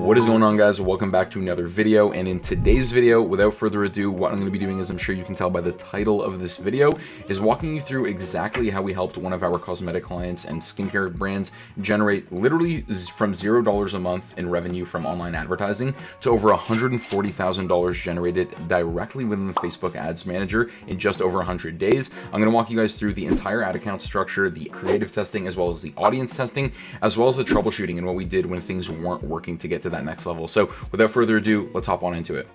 What is going on, guys? Welcome back to another video. And in today's video, without further ado, what I'm going to be doing, as I'm sure you can tell by the title of this video, is walking you through exactly how we helped one of our cosmetic clients and skincare brands generate literally from $0 a month in revenue from online advertising to over $140,000 generated directly within the Facebook Ads Manager in just over 100 days. I'm going to walk you guys through the entire ad account structure, the creative testing, as well as the audience testing, as well as the troubleshooting and what we did when things weren't working to get to that next level. So without further ado, let's hop on into it.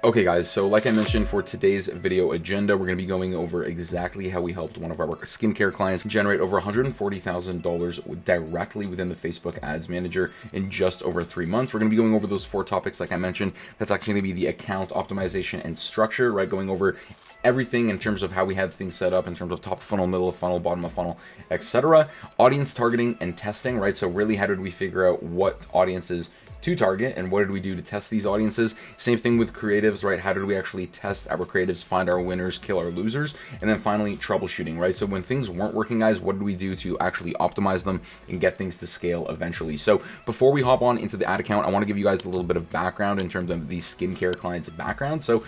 Okay guys, so like I mentioned, for today's video agenda, we're going to be going over exactly how we helped one of our skincare clients generate over $140,000 directly within the Facebook Ads Manager in just over 3 months. We're going to be going over those 4 topics, like I mentioned. That's actually going to be the account optimization and structure, right? Going over everything in terms of how we had things set up in terms of top of funnel, middle of funnel, bottom of funnel, etc. Audience targeting and testing, right? So really, how did we figure out what audiences to target and what did we do to test these audiences? Same thing with creatives, right? How did we actually test our creatives, find our winners, kill our losers? And then finally, troubleshooting, right? So when things weren't working, guys, what did we do to actually optimize them and get things to scale eventually? So before we hop on into the ad account, I want to give you guys a little bit of background in terms of the skincare client's background. So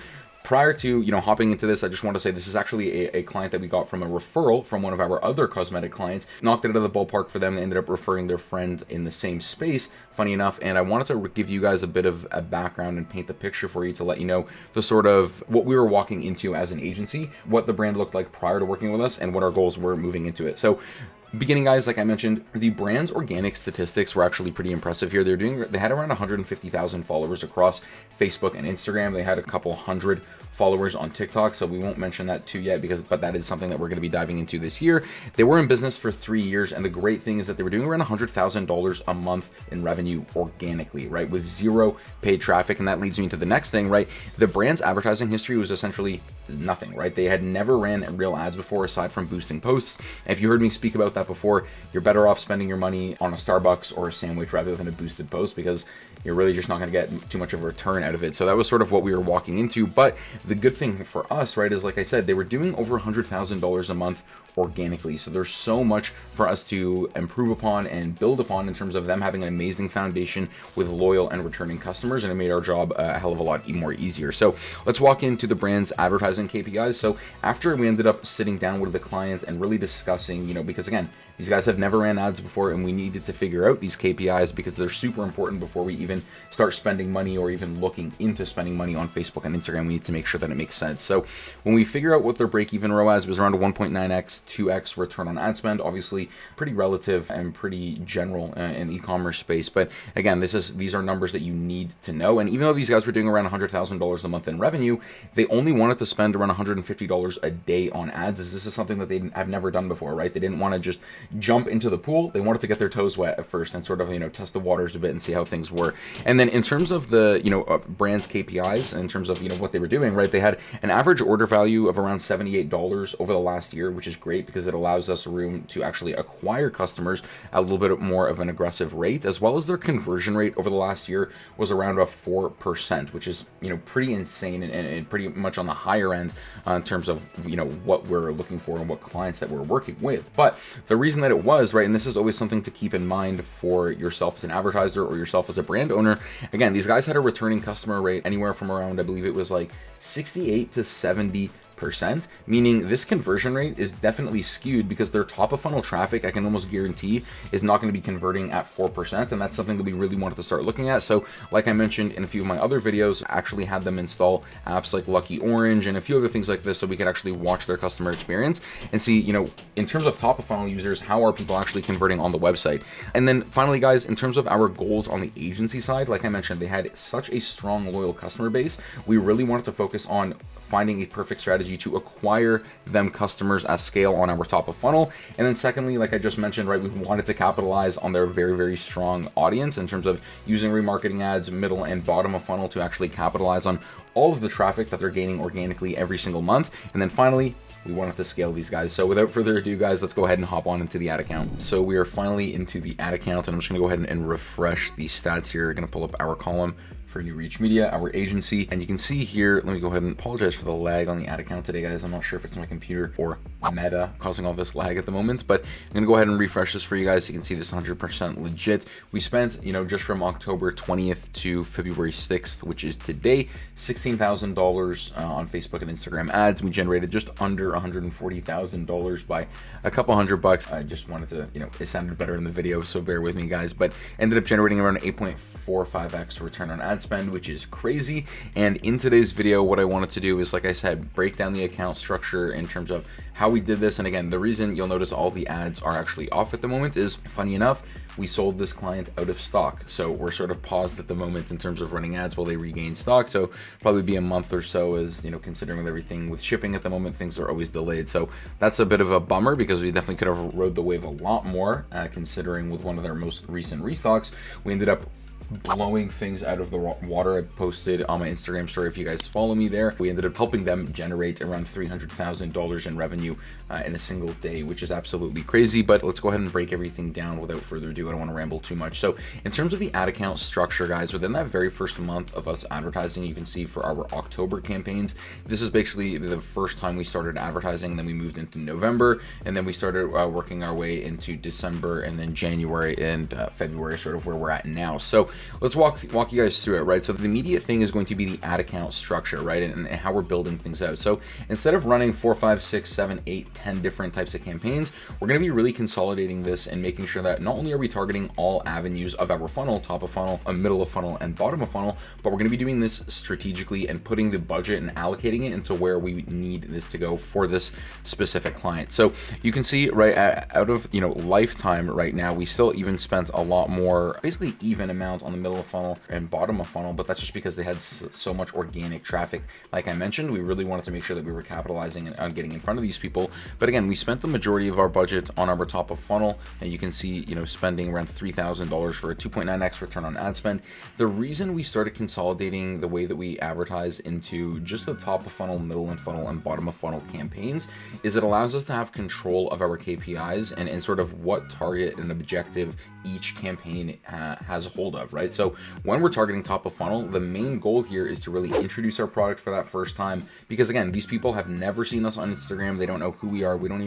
prior to, hopping into this, I just want to say this is actually a client that we got from a referral from one of our other cosmetic clients. Knocked it out of the ballpark for them. They ended up referring their friend in the same space, funny enough. And I wanted to give you guys a bit of a background and paint the picture for you to let you know the sort of what we were walking into as an agency, what the brand looked like prior to working with us, and what our goals were moving into it. So beginning, guys, like I mentioned, the brand's organic statistics were actually pretty impressive here. They had around 150,000 followers across Facebook and Instagram. They had a couple hundred followers on TikTok, so we won't mention that too yet, but that is something that we're going to be diving into this year. They were in business for 3 years, and the great thing is that they were doing around $100,000 a month in revenue organically, right, with zero paid traffic. And that leads me to the next thing, right? The brand's advertising history was essentially nothing, right? They had never ran real ads before aside from boosting posts. And if you heard me speak about that before, you're better off spending your money on a Starbucks or a sandwich rather than a boosted post, because you're really just not going to get too much of a return out of it. So that was sort of what we were walking into. But the good thing for us, right, is like I said, they were doing over $100,000 a month organically. So there's so much for us to improve upon and build upon in terms of them having an amazing foundation with loyal and returning customers, and it made our job a hell of a lot more easier. So let's walk into the brand's advertising KPIs. So after we ended up sitting down with the client and really discussing, because again, these guys have never ran ads before, and we needed to figure out these KPIs because they're super important before we even start spending money or even looking into spending money on Facebook and Instagram. We need to make sure that it makes sense. So when we figure out what their break-even ROAS was, around a 1.9x, 2x return on ad spend, obviously pretty relative and pretty general in the e-commerce space. But again, these are numbers that you need to know. And even though these guys were doing around $100,000 a month in revenue, they only wanted to spend around $150 a day on ads, as this is something that they have never done before, right? They didn't want to just jump into the pool. They wanted to get their toes wet at first and sort of, test the waters a bit and see how things were. And then in terms of the, brand's KPIs, in terms of, what they were doing, right? They had an average order value of around $78 over the last year, which is great because it allows us room to actually acquire customers at a little bit more of an aggressive rate, as well as their conversion rate over the last year was around a 4%, which is, pretty insane and pretty much on the higher end in terms of, what we're looking for and what clients that we're working with. But the reason that it was, right, and this is always something to keep in mind for yourself as an advertiser or yourself as a brand owner, again, these guys had a returning customer rate anywhere from around, I believe it was like 68 to 70%, meaning this conversion rate is definitely skewed because their top of funnel traffic, I can almost guarantee, is not going to be converting at 4%. And that's something that we really wanted to start looking at. So like I mentioned in a few of my other videos, I actually had them install apps like Lucky Orange and a few other things like this so we could actually watch their customer experience and see, in terms of top of funnel users, how are people actually converting on the website? And then finally, guys, in terms of our goals on the agency side, like I mentioned, they had such a strong, loyal customer base. We really wanted to focus on finding a perfect strategy to acquire them customers at scale on our top of funnel. And then secondly, like I just mentioned, right, we wanted to capitalize on their very, very strong audience in terms of using remarketing ads, middle and bottom of funnel, to actually capitalize on all of the traffic that they're gaining organically every single month. And then finally, we wanted to scale these guys. So without further ado, guys, let's go ahead and hop on into the ad account. So we are finally into the ad account, and I'm just gonna go ahead and refresh the stats here. We're gonna pull up our column for New Reach Media, our agency. And you can see here, let me go ahead and apologize for the lag on the ad account today, guys. I'm not sure if it's my computer or Meta causing all this lag at the moment, but I'm gonna go ahead and refresh this for you guys so you can see this 100% legit. We spent, just from October 20th to February 6th, which is today, $16,000 on Facebook and Instagram ads. We generated just under $140,000 by a couple $100. I just wanted to, it sounded better in the video, so bear with me, guys, but ended up generating around 8.45x return on ad spend, which is crazy. And in today's video, what I wanted to do is, like I said, break down the account structure in terms of how we did this. And again, the reason you'll notice all the ads are actually off at the moment is, funny enough, we sold this client out of stock. So we're sort of paused at the moment in terms of running ads while they regain stock. So probably be a month or so, as considering with everything with shipping at the moment, things are always delayed. So that's a bit of a bummer because we definitely could have rode the wave a lot more, considering with one of their most recent restocks, we ended up blowing things out of the water. I posted on my Instagram story, if you guys follow me there, we ended up helping them generate around $300,000 in revenue in a single day, which is absolutely crazy. But let's go ahead and break everything down without further ado. I don't want to ramble too much. So in terms of the ad account structure, guys, within that very first month of us advertising, you can see for our October campaigns, this is basically the first time we started advertising. Then we moved into November, and then we started working our way into December, and then January and February, sort of where we're at now. So let's walk you guys through it, right? So the immediate thing is going to be the ad account structure, right? And how we're building things out. So instead of running 4, 5, 6, 7, 8, 10 different types of campaigns, we're going to be really consolidating this and making sure that not only are we targeting all avenues of our funnel, top of funnel, middle of funnel, and bottom of funnel, but we're going to be doing this strategically and putting the budget and allocating it into where we need this to go for this specific client. So you can see right out of lifetime right now, we still even spent a lot more, basically even amount on the middle of funnel and bottom of funnel, but that's just because they had so much organic traffic. Like I mentioned, we really wanted to make sure that we were capitalizing on getting in front of these people. But again, we spent the majority of our budget on our top of funnel, and you can see, spending around $3,000 for a 2.9x return on ad spend. The reason we started consolidating the way that we advertise into just the top of funnel, middle of funnel, and bottom of funnel campaigns is it allows us to have control of our KPIs and sort of what target and objective each campaign has a hold of, right? So when we're targeting top of funnel, the main goal here is to really introduce our product for that first time, because again, these people have never seen us on Instagram. They don't know who we are. They don't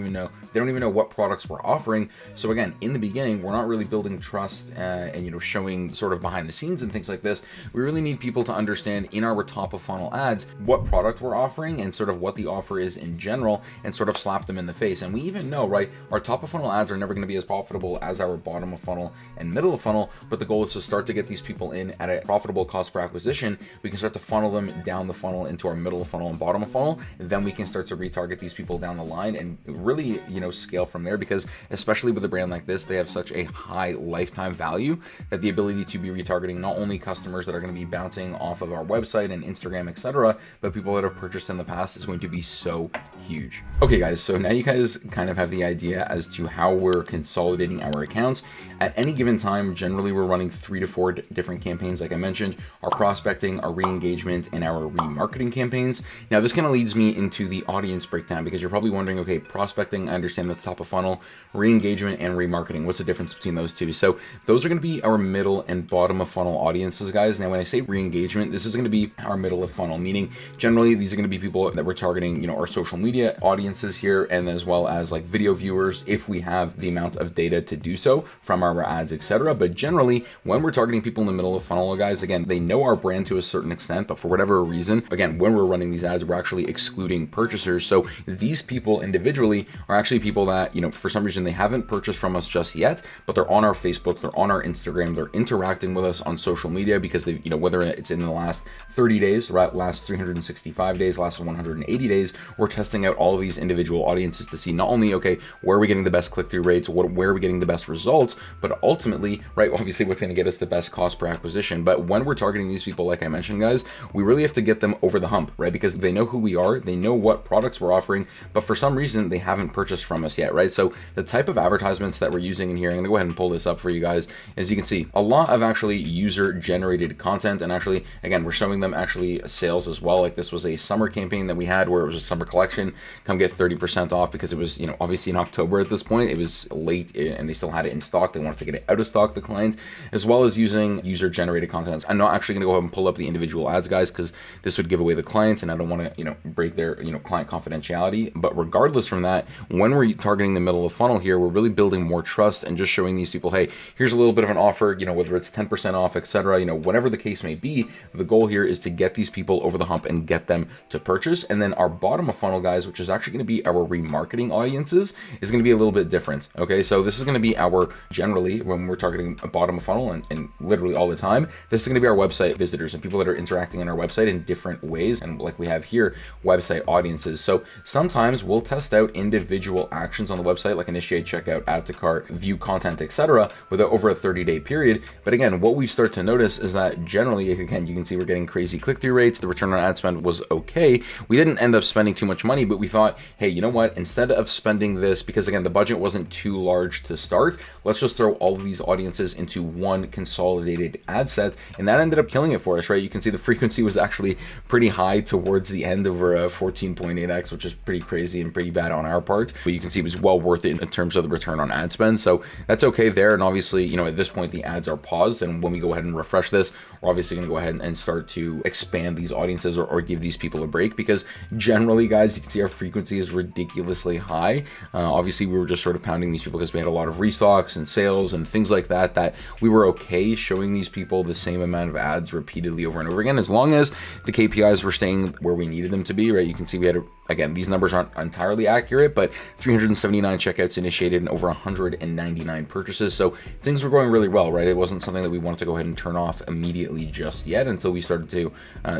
even know what products we're offering. So again, in the beginning, we're not really building trust and showing sort of behind the scenes and things like this. We really need people to understand in our top of funnel ads what product we're offering and sort of what the offer is in general, and sort of slap them in the face. And we even know, right, our top of funnel ads are never going to be as profitable as our bottom of funnel and middle of funnel, but the goal is to start to get these people in at a profitable cost per acquisition. We can start to funnel them down the funnel into our middle of funnel and bottom of funnel. Then we can start to retarget these people down the line and really, scale from there, because especially with a brand like this, they have such a high lifetime value that the ability to be retargeting not only customers that are going to be bouncing off of our website and Instagram, etc., but people that have purchased in the past is going to be so huge. Okay, guys, so now you guys kind of have the idea as to how we're consolidating our accounts. At any given time, generally we're running 3 to 4 different campaigns. Like I mentioned, our prospecting, our re-engagement, and our remarketing campaigns. Now this kind of leads me into the audience breakdown, because you're probably wondering, okay, prospecting, I understand that's top of funnel, re-engagement and remarketing, what's the difference between those two? So those are going to be our middle and bottom of funnel audiences, guys. Now when I say re-engagement, this is going to be our middle of funnel, meaning generally these are going to be people that we're targeting, our social media audiences here, and as well as like video viewers if we have the amount of data to do so from our ads, etc. But generally, when we're targeting people in the middle of funnel, guys, again, they know our brand to a certain extent, but for whatever reason, again, when we're running these ads, we're actually excluding purchasers. So these people individually are actually people that, for some reason they haven't purchased from us just yet, but they're on our Facebook, they're on our Instagram, they're interacting with us on social media because they, whether it's in the last 30 days, right, last 365 days, last 180 days, we're testing out all of these individual audiences to see not only, okay, where are we getting the best click-through rates, where are we getting the best results, but ultimately, right, obviously what's going to get us the best cost per acquisition. But when we're targeting these people, like I mentioned, guys, we really have to get them over the hump, right? Because they know who we are, they know what products we're offering, but for some reason they haven't purchased from us yet, right? So the type of advertisements that we're using in here, I'm gonna go ahead and pull this up for you guys. As you can see, a lot of actually user generated content, and actually, again, we're showing them actually sales as well. Like this was a summer campaign that we had where it was a summer collection, come get 30% off, because it was, obviously in October at this point, it was late and they still had it in stock. They wanted to get it out of stock, the client, as well as using using user-generated content. I'm not actually going to go ahead and pull up the individual ads, guys, because this would give away the clients, and I don't want to, break their, client confidentiality. But regardless from that, when we're targeting the middle of the funnel here, we're really building more trust and just showing these people, hey, here's a little bit of an offer, whether it's 10% off, etc., whatever the case may be. The goal here is to get these people over the hump and get them to purchase. And then our bottom of funnel, guys, which is actually going to be our remarketing audiences, is going to be a little bit different. Okay, so this is going to be our, generally, when we're targeting a bottom of funnel and literally all the time, this is going to be our website visitors and people that are interacting in our website in different ways. And like we have here, website audiences. So sometimes we'll test out individual actions on the website, like initiate checkout, add to cart, view content, etc., with over a 30-day period. But again, what we start to notice is that generally, again, you can see we're getting crazy click-through rates. The return on ad spend was okay. We didn't end up spending too much money, but we thought, hey, you know what? Instead of spending this, because again, the budget wasn't too large to start, let's just throw all of these audiences into one consolidated ad set. And that ended up killing it for us, right? You can see the frequency was actually pretty high towards the end, over a 14.8x, which is pretty crazy and pretty bad on our part. But you can see it was well worth it in terms of the return on ad spend. So that's okay there. And obviously, at this point, the ads are paused. And when we go ahead and refresh this, we're obviously going to go ahead and start to expand these audiences or give these people a break, because generally, guys, you can see our frequency is ridiculously high. Obviously, we were just sort of pounding these people because we had a lot of restocks and sales and things like that we were okay showing these people the same amount of ads repeatedly over and over again, as long as the KPIs were staying where we needed them to be, right? You can see we had, again, these numbers aren't entirely accurate, but 379 checkouts initiated and over 199 purchases. So things were going really well, right? It wasn't something that we wanted to go ahead and turn off immediately just yet until we started to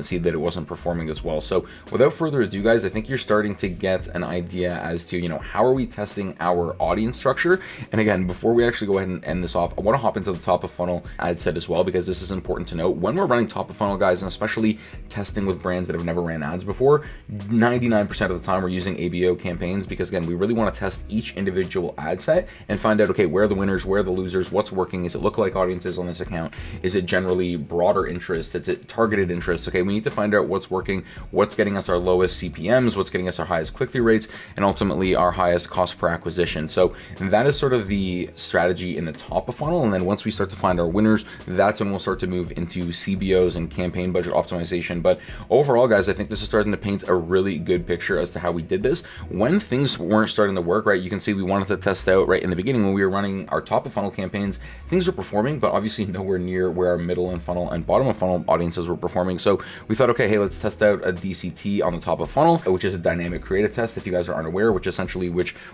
see that it wasn't performing as well. So without further ado, guys, I think you're starting to get an idea as to, how are we testing our audience structure? And again, before we actually go ahead and end this off, I want to hop into the top of funnel ad set as well, because this is important to note. When we're running top of funnel, guys, and especially testing with brands that have never ran ads before, 99% of the time we're using ABO campaigns, because again, we really want to test each individual ad set and find out, okay, where are the winners, where are the losers, what's working, is it lookalike audiences on this account, is it generally broader interest, is it targeted interest? Okay, we need to find out what's working, what's getting us our lowest CPMs, what's getting us our highest click-through rates, and ultimately our highest cost per acquisition. So that is sort of the strategy in the top of funnel. And then once we start to find our winners, that's when we'll start to move into CBOs and campaign budget optimization. But overall, guys, I think this is starting to paint a really good picture as to how we did this. When things weren't starting to work, right, you can see we wanted to test out right in the beginning when we were running our top of funnel campaigns, things were performing, but obviously nowhere near where our middle and funnel and bottom of funnel audiences were performing. So we thought, okay, hey, let's test out a DCT on the top of funnel, which is a dynamic creative test, if you guys are unaware, which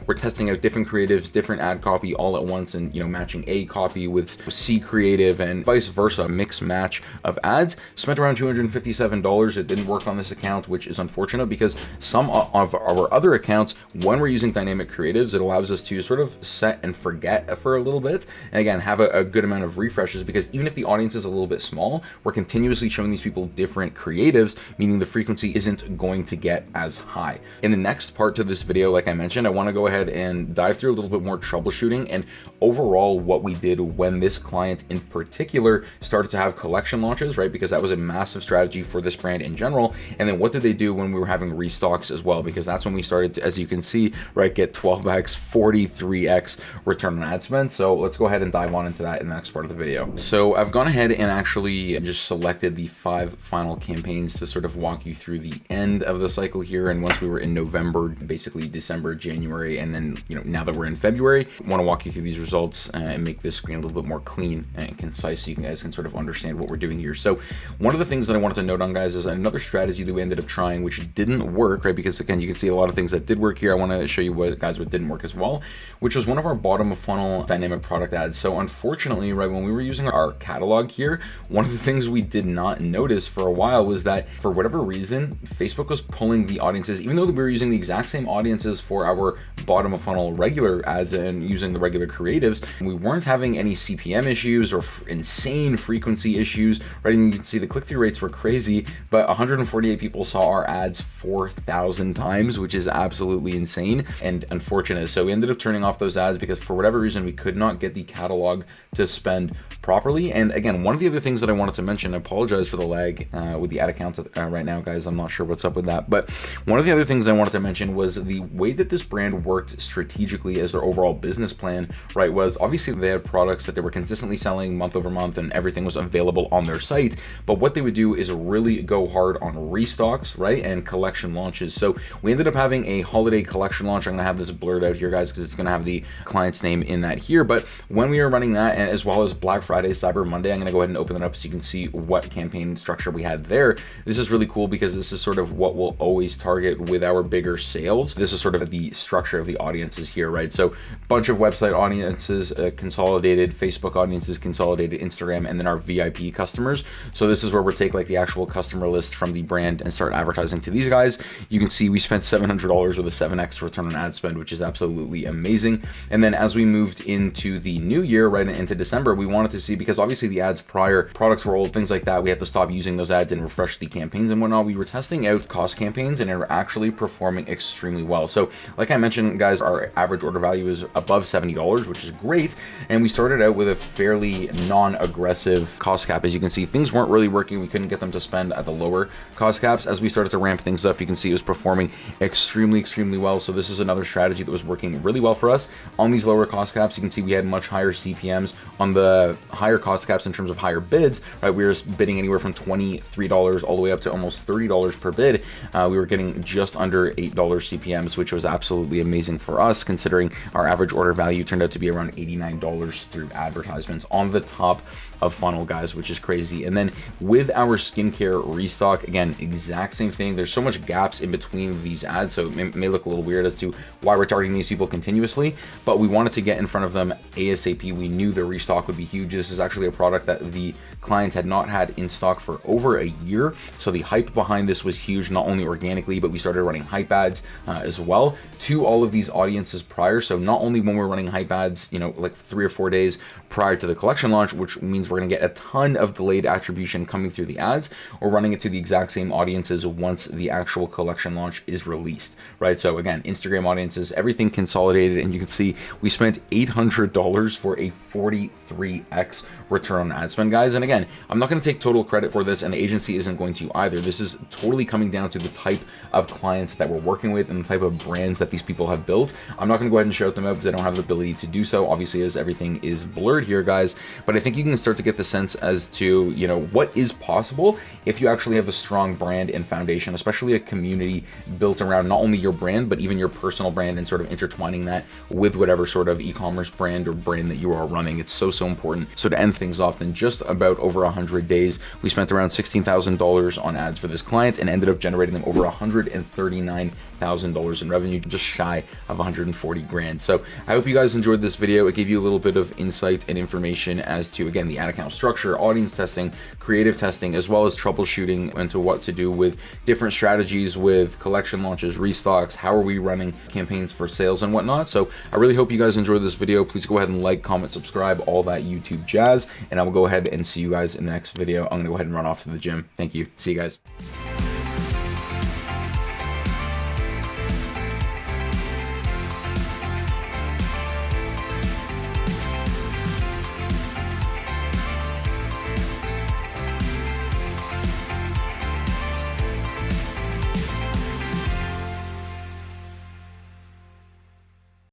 we're testing out different creatives, different ad copy all at once, and matching A copy with C creative and vice versa, mix match of ads. Spent around $257. It didn't work on this account, which is unfortunate, because some of our other accounts, when we're using dynamic creatives, it allows us to sort of set and forget for a little bit, and again, have a good amount of refreshes, because even if the audience is a little bit small, we're continuously showing these people different creatives, meaning the frequency isn't going to get as high. In the next part to this video, like I mentioned, I want to go ahead and dive through a little bit more troubleshooting and overall what we did when this client in particular started to have collection launches, right? Because that was a massive strategy for this brand in general. And then what did they do when we were having restocks as well? Because that's when we started to, as you can see, right, get 12x, 43x return on ad spend. So let's go ahead and dive on into that in the next part of the video. So I've gone ahead and actually just selected the 5 final campaigns to sort of walk you through the end of the cycle here. And once we were in November, basically December, January, and then now that we're in February, I want to walk you through these results and make this screen a little bit more clean and concise so you guys can sort of understand what we're doing here. So one of the things that I wanted to note on, guys, is another strategy that we ended up trying, which didn't work, right? Because again, you can see a lot of things that did work here. I want to show you what didn't work as well, which was one of our bottom of funnel dynamic product ads. So unfortunately, right, when we were using our catalog here, one of the things we did not notice for a while was that for whatever reason, Facebook was pulling the audiences, even though we were using the exact same audiences for our bottom of funnel regular ads and using the regular creatives, we weren't having any CPM issues or insane frequency issues, right? And you can see the click-through rates were crazy, but 148 people saw our ads 4,000 1,000 times, which is absolutely insane and unfortunate. So we ended up turning off those ads because for whatever reason, we could not get the catalog to spend properly. And again, one of the other things that I wanted to mention, I apologize for the lag with the ad accounts right now, guys. I'm not sure what's up with that. But one of the other things I wanted to mention was the way that this brand worked strategically as their overall business plan, right? Was obviously they had products that they were consistently selling month over month and everything was available on their site. But what they would do is really go hard on restocks, right? And collection launches. So we ended up having a holiday collection launch. I'm going to have this blurred out here, guys, because it's going to have the client's name in that here. But when we were running that, and as well as Black Friday, Cyber Monday, I'm going to go ahead and open it up so you can see what campaign structure we had there. This is really cool because this is sort of what we'll always target with our bigger sales. This is sort of the structure of the audiences here, right? So bunch of website audiences, consolidated Facebook audiences, consolidated Instagram, and then our VIP customers. So this is where we'll take like the actual customer list from the brand and start advertising to these guys. You can see we spent $700 with a 7x return on ad spend, which is absolutely amazing. And then as we moved into the new year, right into December, we wanted to see, because obviously the ads prior, products were old, things like that, we had to stop using those ads and refresh the campaigns and whatnot. We were testing out cost campaigns and are actually performing extremely well. So like I mentioned, guys, our average order value is above $70, which is great. And we started out with a fairly non-aggressive cost cap. As you can see, things weren't really working. We couldn't get them to spend at the lower cost caps. As we started to ramp things up, you can see it was performing extremely well. So this is another strategy that was working really well for us. On these lower cost caps, you can see we had much higher CPMs. On the higher cost caps in terms of higher bids, right, we were bidding anywhere from $23 all the way up to almost $30 per bid. We were getting just under $8 CPMs, which was absolutely amazing for us, considering our average order value turned out to be around $89 through advertisements on the top of funnel, guys, which is crazy. And then with our skincare restock, again, exact same thing. There's so much gaps in between these ads, so it may look a little weird as to why we're targeting these people continuously, but we wanted to get in front of them ASAP. We knew the restock would be huge. This is actually a product that the client had not had in stock for over a year, so the hype behind this was huge, not only organically, but we started running hype ads as well to all of these audiences prior. So not only when we're running hype ads, you know, like 3 or 4 days prior to the collection launch, which means we're going to get a ton of delayed attribution coming through the ads, or running it to the exact same audiences once the actual collection launch is released, right? So again, Instagram audiences, everything consolidated, and you can see we spent $800 for a 43x return on ad spend, guys. And again, I'm not going to take total credit for this, and the agency isn't going to either. This is totally coming down to the type of clients that we're working with and the type of brands that these people have built. I'm not going to go ahead and shout them out because I don't have the ability to do so, obviously, as everything is blurred here, guys. But I think you can start to get the sense as to, you know, what is possible if you actually have a strong brand and foundation, especially a community built around not only your brand, but even your personal brand, and sort of intertwining that with whatever sort of e-commerce brand or brand that you are running. It's so important. So to end things off, in just about over 100 days, we spent around $16,000 on ads for this client and ended up generating them over $139,000 in revenue, just shy of 140 grand. So I hope you guys enjoyed this video. It gave you a little bit of insight and information as to, again, the ad account structure, audience testing, creative testing, as well as troubleshooting into what to do with different strategies with collection launches, restocks, how are we running campaigns for sales and whatnot. So I really hope you guys enjoyed this video. Please go ahead and like, comment, subscribe, all that YouTube jazz, and I will go ahead and see you guys in the next video. I'm gonna go ahead and run off to the gym. Thank you. See you guys.